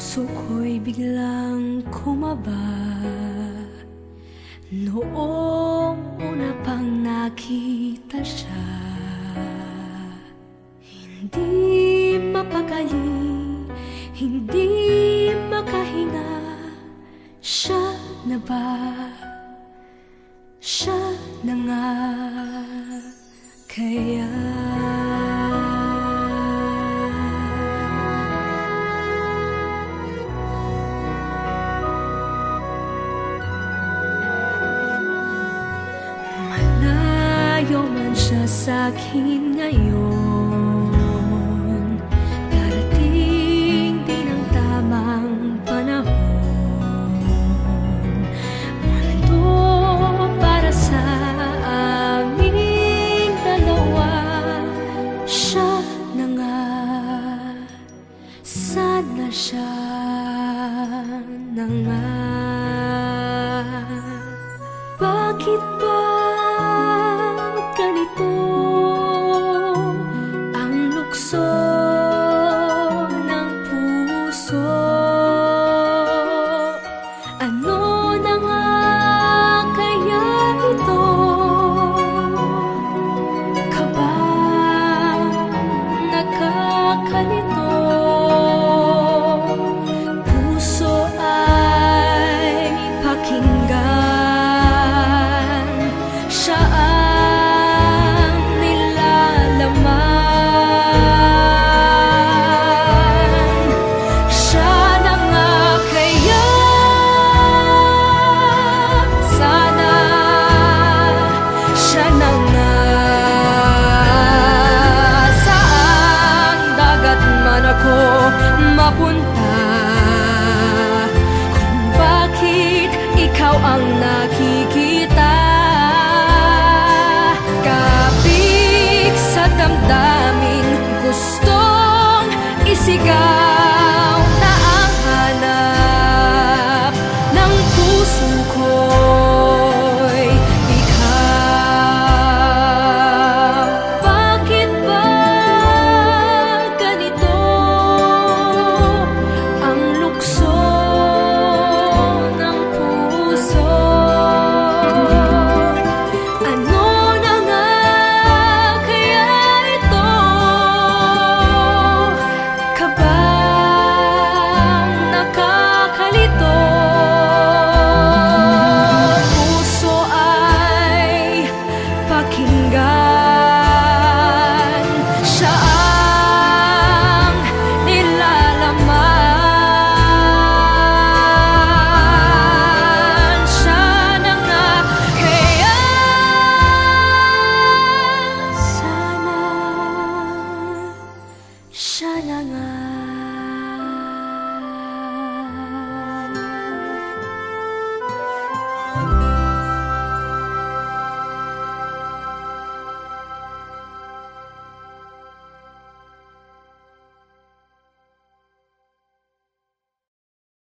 puso ko'y biglang kumaba noong una pang nakita siya. Hindi mapakali, hindi makahinga. Siya na ba? Siya na nga kaya? Malayo man siya sa'kin ngayon, darating din ang tamang panahon. Mundo para sa aming dalawa. Siya na nga, sana siya na nga. Bakit ba ganito ang lukso ng puso? Ano na nga kaya ito? Kabang nakakalito, puso ay pakinggan. Siya ang nilalaman. Siya na nga kaya. Sana siya na nga. Saan dagat man ako mapunta, kung bakit ikaw ang